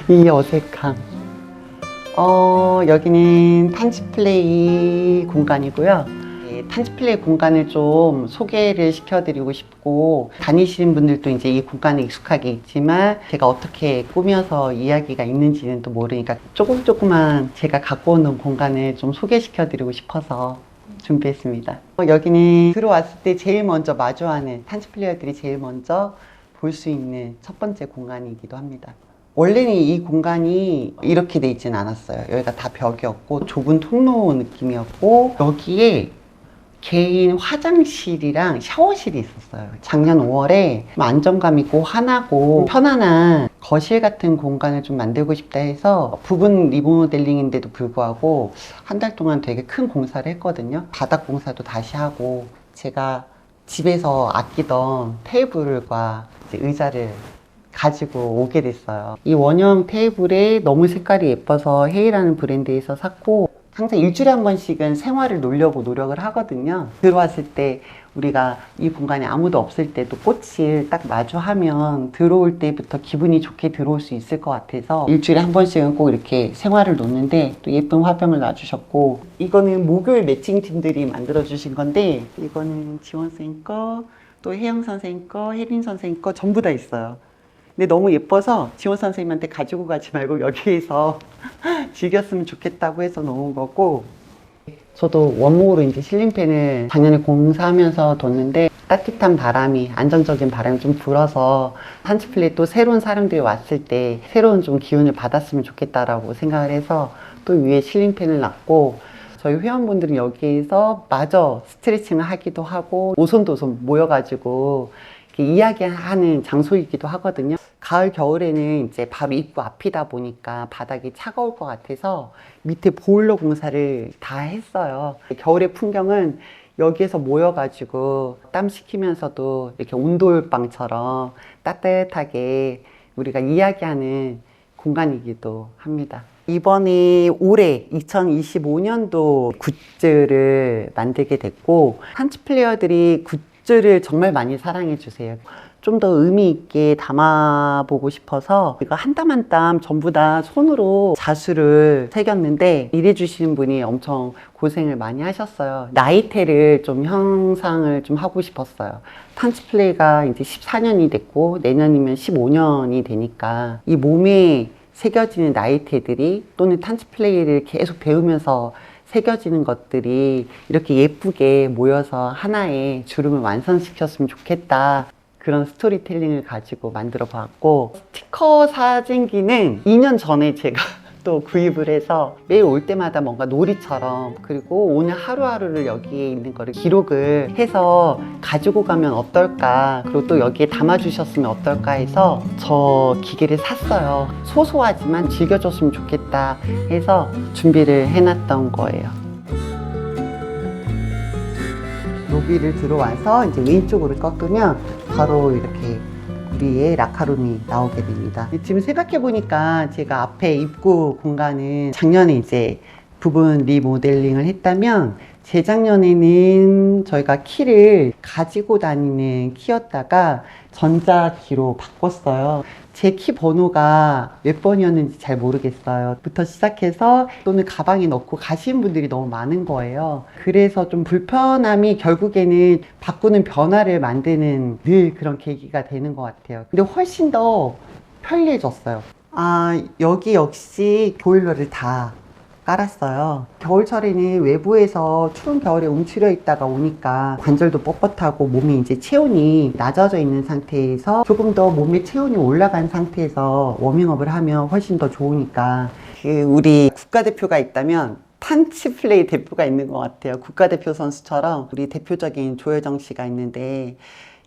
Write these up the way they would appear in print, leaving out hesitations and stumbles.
이 어색함. 여기는 탄치플레이 공간이고요. 탄치플레이 공간을 좀 소개를 시켜드리고 싶고, 다니시는 분들도 이제 이 공간에 익숙하게 있지만 제가 어떻게 꾸며서 이야기가 있는지는 또 모르니까 조금만 제가 갖고 오는 공간을 좀 소개시켜드리고 싶어서 준비했습니다. 여기는 들어왔을 때 제일 먼저 마주하는, 탄치플레이어들이 제일 먼저 볼 수 있는 첫 번째 공간이기도 합니다. 원래는 이 공간이 이렇게 돼 있진 않았어요. 여기가 다 벽이었고 좁은 통로 느낌이었고, 여기에 개인 화장실이랑 샤워실이 있었어요. 작년 5월에 안정감 있고 환하고 편안한 거실 같은 공간을 좀 만들고 싶다 해서, 부분 리모델링인데도 불구하고 한 달 동안 되게 큰 공사를 했거든요. 바닥 공사도 다시 하고, 제가 집에서 아끼던 테이블과 이제 의자를 가지고 오게 됐어요. 이 원형 테이블에 너무 색깔이 예뻐서 헤이라는 브랜드에서 샀고, 항상 일주일에 한 번씩은 생화를 놓으려고 노력을 하거든요. 들어왔을 때 우리가 이 공간에 아무도 없을 때도 꽃을 딱 마주하면 들어올 때부터 기분이 좋게 들어올 수 있을 것 같아서 일주일에 한 번씩은 꼭 이렇게 생화를 놓는데, 또 예쁜 화병을 놔주셨고, 이거는 목요일 매칭 팀들이 만들어 주신 건데, 이거는 지원 선생님 거, 또 혜영 선생님 거, 혜린 선생님 거 전부 다 있어요. 근데 너무 예뻐서 지원 선생님한테 가지고 가지 말고 여기에서 즐겼으면 좋겠다고 해서 놓은 거고, 저도 원목으로 이제 실링팬을 작년에 공사하면서 뒀는데 따뜻한 바람이, 안정적인 바람이 좀 불어서 탄치플레이 또 새로운 사람들이 왔을 때 새로운 좀 기운을 받았으면 좋겠다라고 생각을 해서 또 위에 실링팬을 놨고, 저희 회원분들은 여기에서 마저 스트레칭을 하기도 하고 오손도손 모여가지고 이렇게 이야기하는 장소이기도 하거든요. 가을, 겨울에는 이제 바로 입구 앞이다 보니까 바닥이 차가울 것 같아서 밑에 보일러 공사를 다 했어요. 겨울의 풍경은 여기에서 모여가지고 땀 식히면서도 이렇게 온돌방처럼 따뜻하게 우리가 이야기하는 공간이기도 합니다. 이번에 올해 2025년도 굿즈를 만들게 됐고, 탄치플레이어들이 굿즈를 정말 많이 사랑해 주세요. 좀 더 의미 있게 담아보고 싶어서 이거 한 땀 한 땀 전부 다 손으로 자수를 새겼는데, 일해주시는 분이 엄청 고생을 많이 하셨어요. 나이테를 좀 형상을 좀 하고 싶었어요. 탄치플레이가 이제 14년이 됐고 내년이면 15년이 되니까 이 몸에 새겨지는 나이테들이, 또는 탄치플레이를 계속 배우면서 새겨지는 것들이 이렇게 예쁘게 모여서 하나의 주름을 완성시켰으면 좋겠다, 그런 스토리텔링을 가지고 만들어 봤고, 스티커 사진기는 2년 전에 제가 또 구입을 해서 매일 올 때마다 뭔가 놀이처럼, 그리고 오늘 하루하루를 여기에 있는 거를 기록을 해서 가지고 가면 어떨까, 그리고 또 여기에 담아주셨으면 어떨까 해서 저 기계를 샀어요. 소소하지만 즐겨줬으면 좋겠다 해서 준비를 해놨던 거예요. 로비를 들어와서 이제 왼쪽으로 꺾으면 바로 이렇게 우리의 라카룸이 나오게 됩니다. 지금 생각해보니까 제가 앞에 입구 공간은 작년에 이제 부분 리모델링을 했다면, 재작년에는 저희가 키를 가지고 다니는 키였다가 전자키로 바꿨어요. 제 키 번호가 몇 번이었는지 잘 모르겠어요. 부터 시작해서 또는 가방에 넣고 가시는 분들이 너무 많은 거예요. 그래서 좀 불편함이 결국에는 바꾸는 변화를 만드는 늘 그런 계기가 되는 것 같아요. 근데 훨씬 더 편리해졌어요. 여기 역시 보일러를 다 깔았어요. 겨울철에는 외부에서 추운 겨울에 움츠려 있다가 오니까 관절도 뻣뻣하고 몸이 이제 체온이 낮아져 있는 상태에서 조금 더 몸의 체온이 올라간 상태에서 워밍업을 하면 훨씬 더 좋으니까, 우리 국가대표가 있다면 탄치플레이 대표가 있는 것 같아요. 국가대표 선수처럼 우리 대표적인 조여정 씨가 있는데,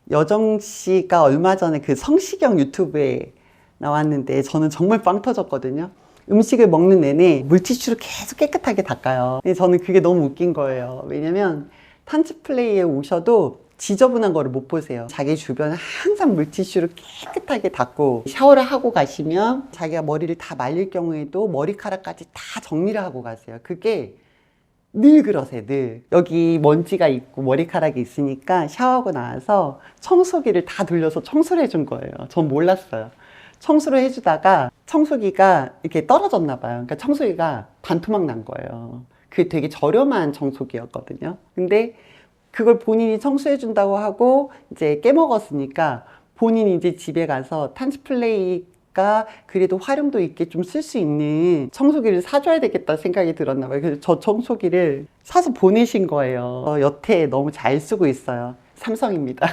여정 씨가 얼마 전에 그 성시경 유튜브에 나왔는데 저는 정말 빵 터졌거든요. 음식을 먹는 내내 물티슈로 계속 깨끗하게 닦아요. 근데 저는 그게 너무 웃긴 거예요. 왜냐면 탄치플레이에 오셔도 지저분한 거를 못 보세요. 자기 주변을 항상 물티슈로 깨끗하게 닦고, 샤워를 하고 가시면 자기가 머리를 다 말릴 경우에도 머리카락까지 다 정리를 하고 가세요. 그게 늘 그러세요, 늘. 여기 먼지가 있고 머리카락이 있으니까 샤워하고 나와서 청소기를 다 돌려서 청소를 해준 거예요. 전 몰랐어요. 청소를 해주다가 청소기가 이렇게 떨어졌나 봐요. 그러니까 청소기가 반토막 난 거예요. 그게 되게 저렴한 청소기였거든요. 근데 그걸 본인이 청소해준다고 하고 이제 깨먹었으니까 본인이 이제 집에 가서 탄치플레이가 그래도 활용도 있게 좀 쓸 수 있는 청소기를 사줘야 되겠다 생각이 들었나 봐요. 그래서 저 청소기를 사서 보내신 거예요. 여태 너무 잘 쓰고 있어요. 삼성입니다.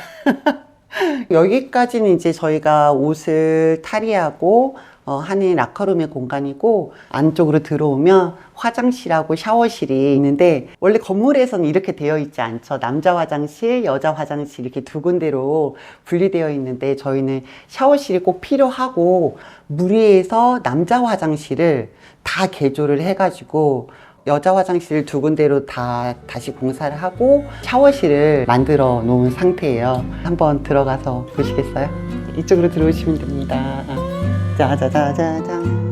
여기까지는 이제 저희가 옷을 탈의하고 하는 라커룸의 공간이고, 안쪽으로 들어오면 화장실하고 샤워실이 있는데, 원래 건물에서는 이렇게 되어 있지 않죠. 남자 화장실, 여자 화장실 이렇게 두 군데로 분리되어 있는데, 저희는 샤워실이 꼭 필요하고 무리해서 남자 화장실을 다 개조를 해가지고 여자 화장실 두 군데로 다시 공사를 하고 샤워실을 만들어 놓은 상태예요. 한번 들어가서 보시겠어요? 이쪽으로 들어오시면 됩니다. 짜자자자잔.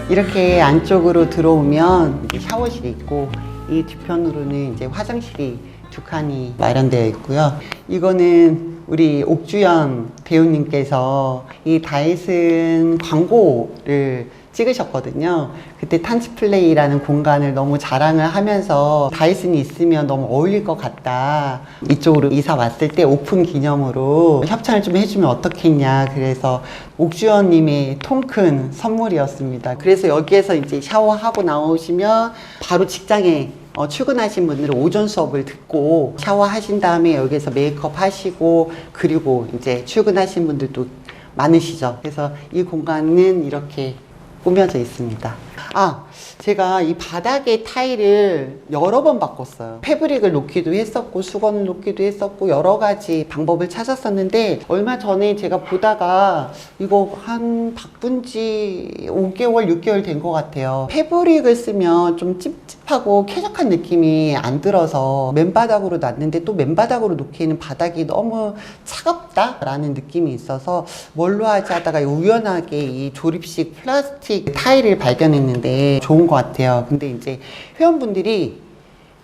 이렇게 안쪽으로 들어오면 샤워실이 있고, 이 뒤편으로는 이제 화장실이 두 칸이 마련되어 있고요. 이거는 우리 옥주연 배우님께서 이 다이슨 광고를 찍으셨거든요. 그때 탄치플레이라는 공간을 너무 자랑을 하면서 다이슨이 있으면 너무 어울릴 것 같다. 이쪽으로 이사 왔을 때 오픈 기념으로 협찬을 좀 해주면 어떻겠냐. 그래서 옥주연님의 통 큰 선물이었습니다. 그래서 여기에서 이제 샤워하고 나오시면 바로 직장에 출근하신 분들은 오전 수업을 듣고 샤워하신 다음에 여기서 메이크업 하시고, 그리고 이제 출근하신 분들도 많으시죠. 그래서 이 공간은 이렇게 꾸며져 있습니다. 제가 이 바닥에 타일을 여러 번 바꿨어요. 패브릭을 놓기도 했었고 수건을 놓기도 했었고 여러 가지 방법을 찾았었는데, 얼마 전에 제가 보다가 이거 한 바꾼 지 5개월, 6개월 된 것 같아요. 패브릭을 쓰면 좀 찝찝하고 쾌적한 느낌이 안 들어서 맨바닥으로 놨는데, 또 맨바닥으로 놓기에는 바닥이 너무 차갑다라는 느낌이 있어서 뭘로 하지 하다가 우연하게 이 조립식 플라스틱 타일을 발견했는데 좋은 것 같아요. 근데 이제 회원분들이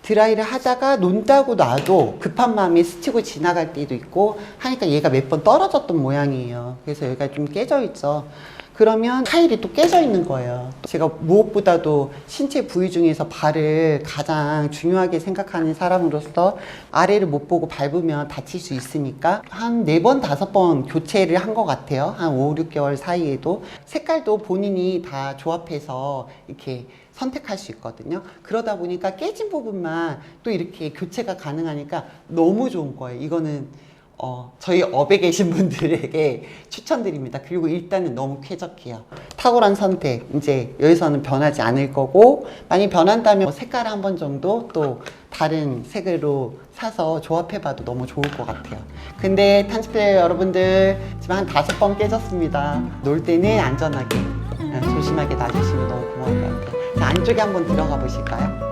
드라이를 하다가 논다고 놔도 급한 마음에 스치고 지나갈 때도 있고 하니까 얘가 몇 번 떨어졌던 모양이에요. 그래서 여기가 좀 깨져 있죠. 그러면 타일이 또 깨져 있는 거예요. 제가 무엇보다도 신체 부위 중에서 발을 가장 중요하게 생각하는 사람으로서 아래를 못 보고 밟으면 다칠 수 있으니까 한 4번, 5번 교체를 한 것 같아요. 한 5, 6개월 사이에도. 색깔도 본인이 다 조합해서 이렇게 선택할 수 있거든요. 그러다 보니까 깨진 부분만 또 이렇게 교체가 가능하니까 너무 좋은 거예요. 이거는 저희 업에 계신 분들에게 추천드립니다. 그리고 일단은 너무 쾌적해요. 탁월한 선택. 이제 여기서는 변하지 않을 거고, 만약 변한다면 색깔 한 번 정도 또 다른 색으로 사서 조합해봐도 너무 좋을 것 같아요. 근데 탄치플레이 여러분들 지금 한 5번 깨졌습니다. 놀 때는 안전하게 조심하게 놔주시면 너무 고마울 것 같아요. 자, 안쪽에 한번 들어가 보실까요?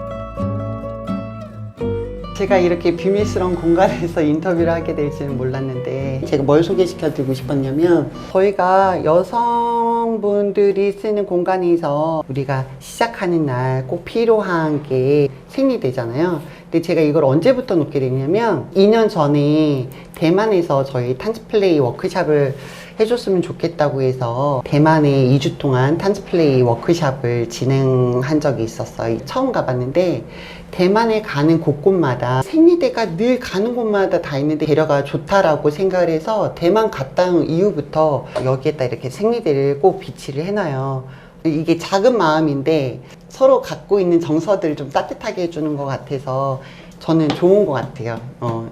제가 이렇게 비밀스러운 공간에서 인터뷰를 하게 될지는 몰랐는데, 제가 뭘 소개시켜 드리고 싶었냐면, 저희가 여성분들이 쓰는 공간에서 우리가 시작하는 날 꼭 필요한 게 생리대잖아요. 근데 제가 이걸 언제부터 놓게 됐냐면, 2년 전에 대만에서 저희 탄치플레이 워크샵을 해줬으면 좋겠다고 해서 대만에 2주 동안 탄치플레이 워크샵을 진행한 적이 있었어요. 처음 가봤는데 대만에 가는 곳곳마다 생리대가 늘 가는 곳마다 다 있는데 배려가 좋다라고 생각을 해서 대만 갔다 온 이후부터 여기에다 이렇게 생리대를 꼭 비치를 해놔요. 이게 작은 마음인데 서로 갖고 있는 정서들을 좀 따뜻하게 해주는 것 같아서 저는 좋은 것 같아요.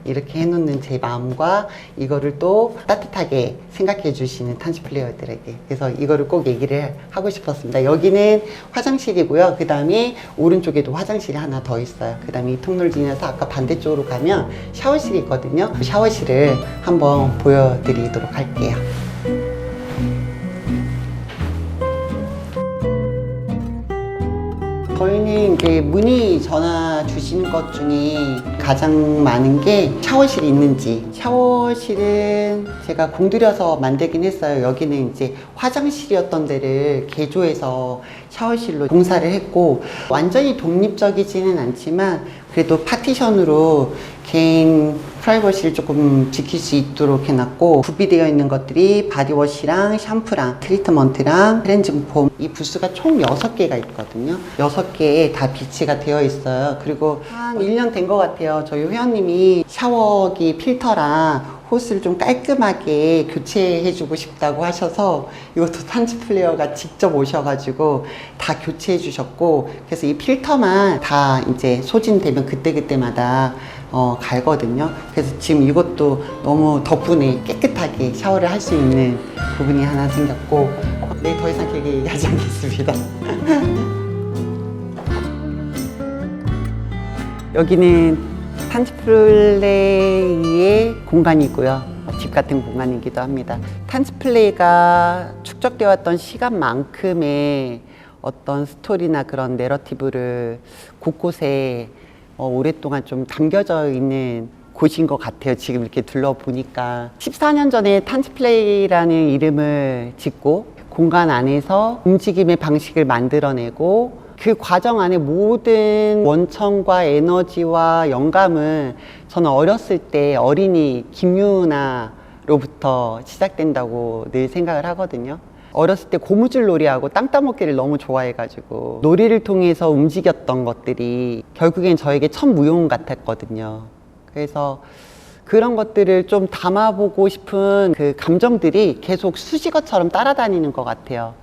이렇게 해놓는 제 마음과 이거를 또 따뜻하게 생각해 주시는 탄치플레이어들에게. 그래서 이거를 꼭 얘기를 하고 싶었습니다. 여기는 화장실이고요. 그 다음에 오른쪽에도 화장실이 하나 더 있어요. 그 다음에 이 통로를 지나서 아까 반대쪽으로 가면 샤워실이 있거든요. 샤워실을 한번 보여드리도록 할게요. 저희는 이제 문의 전화 주시는 것 중에 가장 많은 게 샤워실이 있는지. 샤워실은 제가 공들여서 만들긴 했어요. 여기는 이제 화장실이었던 데를 개조해서 샤워실로 공사를 했고, 완전히 독립적이지는 않지만 그래도 파티션으로 개인 프라이버시를 조금 지킬 수 있도록 해놨고, 구비되어 있는 것들이 바디워시랑 샴푸랑 트리트먼트랑 클렌징 폼, 이 부스가 총 6개가 있거든요. 6개에 다 비치가 되어 있어요. 그리고 한 1년 된 것 같아요. 저희 회원님이 샤워기 필터랑 호스를 좀 깔끔하게 교체해주고 싶다고 하셔서 이것도 탄치플레이어가 직접 오셔가지고 다 교체해주셨고, 그래서 이 필터만 다 이제 소진되면 그때그때마다 갈거든요. 그래서 지금 이것도 너무 덕분에 깨끗하게 샤워를 할 수 있는 부분이 하나 생겼고, 네, 더 이상 길게 얘기하지 않겠습니다. 여기는 탄치플레이의 공간이고요. 집 같은 공간이기도 합니다. 탄치플레이가 축적되어 왔던 시간만큼의 어떤 스토리나 그런 내러티브를 곳곳에 오랫동안 좀 담겨져 있는 곳인 것 같아요. 지금 이렇게 둘러보니까 14년 전에 탄치플레이라는 이름을 짓고 공간 안에서 움직임의 방식을 만들어내고, 그 과정 안에 모든 원천과 에너지와 영감은 저는 어렸을 때 어린이 김유나로부터 시작된다고 늘 생각을 하거든요. 어렸을 때 고무줄 놀이하고 땅 따먹기를 너무 좋아해가지고 놀이를 통해서 움직였던 것들이 결국엔 저에게 첫 무용 같았거든요. 그래서 그런 것들을 좀 담아보고 싶은 그 감정들이 계속 수식어처럼 따라다니는 것 같아요.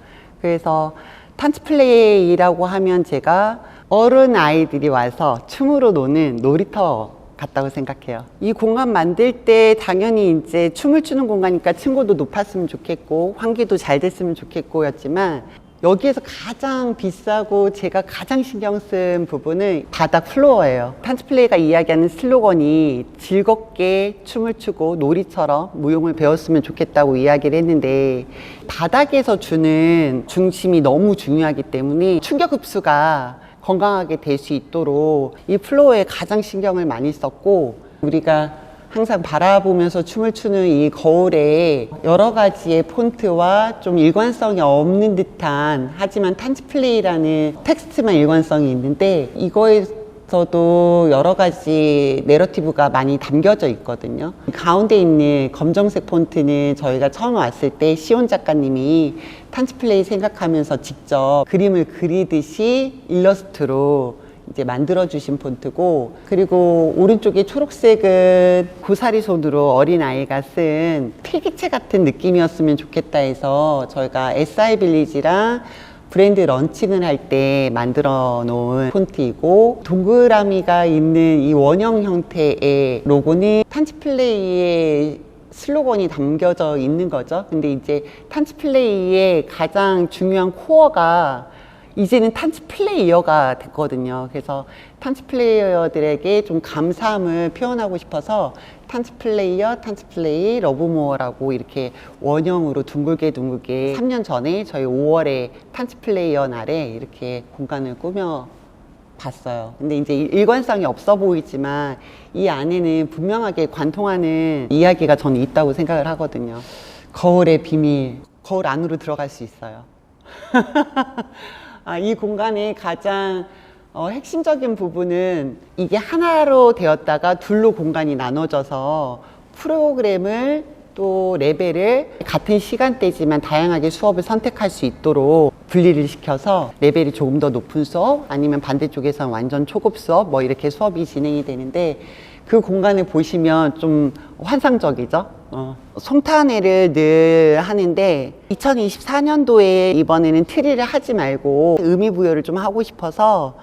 그래서 탄치플레이라고 하면 제가 어른 아이들이 와서 춤으로 노는 놀이터 같다고 생각해요. 이 공간 만들 때 당연히 이제 춤을 추는 공간이니까 층고도 높았으면 좋겠고 환기도 잘 됐으면 좋겠고 였지만, 여기에서 가장 비싸고 제가 가장 신경 쓴 부분은 바닥 플로어예요. 탄치플레이가 이야기하는 슬로건이 즐겁게 춤을 추고 놀이처럼 무용을 배웠으면 좋겠다고 이야기를 했는데, 바닥에서 주는 중심이 너무 중요하기 때문에 충격 흡수가 건강하게 될 수 있도록 이 플로어에 가장 신경을 많이 썼고, 우리가 항상 바라보면서 춤을 추는 이 거울에 여러 가지의 폰트와 좀 일관성이 없는 듯한, 하지만 탄치플레이라는 텍스트만 일관성이 있는데, 이거에서도 여러 가지 내러티브가 많이 담겨져 있거든요. 가운데 있는 검정색 폰트는 저희가 처음 왔을 때 시온 작가님이 탄치플레이 생각하면서 직접 그림을 그리듯이 일러스트로 이제 만들어주신 폰트고, 그리고 오른쪽에 초록색은 고사리 손으로 어린아이가 쓴 필기체 같은 느낌이었으면 좋겠다 해서 저희가 SI 빌리지랑 브랜드 런칭을 할 때 만들어 놓은 폰트이고, 동그라미가 있는 이 원형 형태의 로고는 탄치플레이의 슬로건이 담겨져 있는 거죠. 근데 이제 탄치플레이의 가장 중요한 코어가 이제는 탄치플레이어가 됐거든요. 그래서 탄치플레이어들에게 좀 감사함을 표현하고 싶어서 탄치플레이어, 탄치플레이, 러브모어라고 이렇게 원형으로 둥글게 3년 전에 저희 5월에 탄치플레이어 날에 이렇게 공간을 꾸며 봤어요. 근데 이제 일관성이 없어 보이지만 이 안에는 분명하게 관통하는 이야기가 저는 있다고 생각을 하거든요. 거울의 비밀, 거울 안으로 들어갈 수 있어요. 이 공간의 가장 핵심적인 부분은 이게 하나로 되었다가 둘로 공간이 나눠져서 프로그램을 또 레벨을 같은 시간대지만 다양하게 수업을 선택할 수 있도록 분리를 시켜서 레벨이 조금 더 높은 수업, 아니면 반대쪽에서는 완전 초급 수업 뭐 이렇게 수업이 진행이 되는데, 그 공간을 보시면 좀 환상적이죠. 송탄회를 늘 하는데 2024년도에 이번에는 트리를 하지 말고 의미부여를 좀 하고 싶어서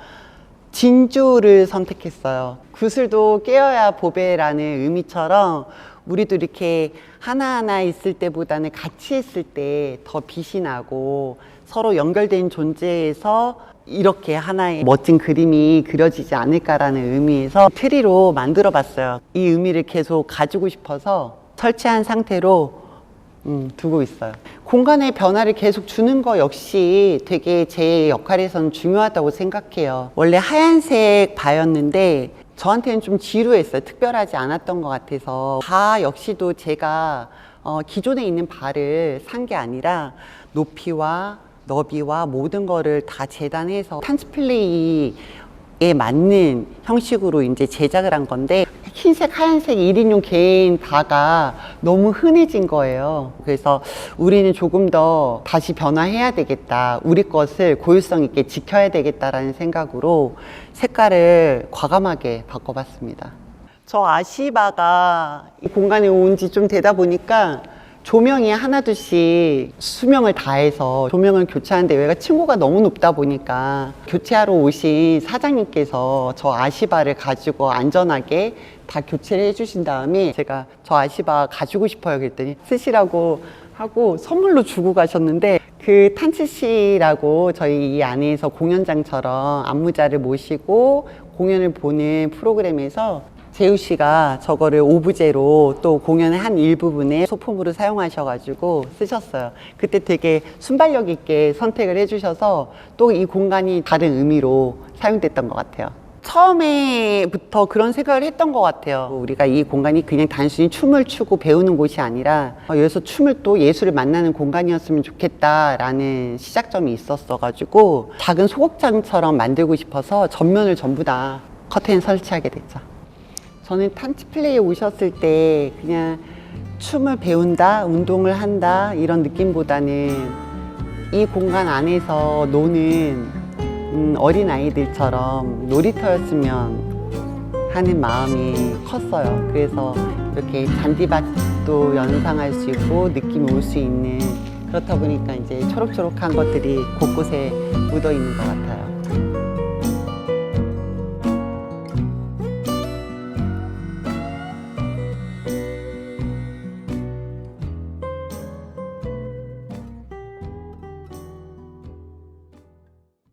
진주를 선택했어요. 구슬도 깨어야 보배라는 의미처럼 우리도 이렇게 하나하나 있을 때보다는 같이 했을 때 더 빛이 나고 서로 연결된 존재에서 이렇게 하나의 멋진 그림이 그려지지 않을까라는 의미에서 트리로 만들어 봤어요. 이 의미를 계속 가지고 싶어서 설치한 상태로 두고 있어요. 공간의 변화를 계속 주는 거 역시 되게 제 역할에서는 중요하다고 생각해요. 원래 하얀색 바였는데 저한테는 좀 지루했어요. 특별하지 않았던 것 같아서. 바 역시도 제가 기존에 있는 바를 산 게 아니라 높이와 너비와 모든 거를 다 재단해서 탄치플레이의 에 맞는 형식으로 이제 제작을 한 건데 흰색, 하얀색 1인용 개인 다가 너무 흔해진 거예요. 그래서 우리는 조금 더 다시 변화해야 되겠다. 우리 것을 고유성 있게 지켜야 되겠다라는 생각으로 색깔을 과감하게 바꿔봤습니다. 저 아시바가 이 공간에 온 지 좀 되다 보니까 조명이 하나둘씩 수명을 다해서 조명을 교체하는데 여기가 층고가 너무 높다 보니까 교체하러 오신 사장님께서 저 아시바를 가지고 안전하게 다 교체를 해주신 다음에 제가 저 아시바 가지고 싶어요 그랬더니 쓰시라고 하고 선물로 주고 가셨는데 그 탄츠시라고 저희 이 안에서 공연장처럼 안무자를 모시고 공연을 보는 프로그램에서 재우 씨가 저거를 오브제로 또 공연의 한 일부분에 소품으로 사용하셔가지고 쓰셨어요. 그때 되게 순발력 있게 선택을 해주셔서 또 이 공간이 다른 의미로 사용됐던 것 같아요. 처음에부터 그런 생각을 했던 것 같아요. 우리가 이 공간이 그냥 단순히 춤을 추고 배우는 곳이 아니라 여기서 춤을 또 예술을 만나는 공간이었으면 좋겠다라는 시작점이 있었어가지고 작은 소극장처럼 만들고 싶어서 전면을 전부 다 커튼 설치하게 됐죠. 저는 탄치플레이에 오셨을 때 그냥 춤을 배운다, 운동을 한다 이런 느낌보다는 이 공간 안에서 노는 어린 아이들처럼 놀이터였으면 하는 마음이 컸어요. 그래서 이렇게 잔디밭도 연상할 수 있고 느낌이 올 수 있는 그렇다 보니까 이제 초록초록한 것들이 곳곳에 묻어 있는 것 같아요.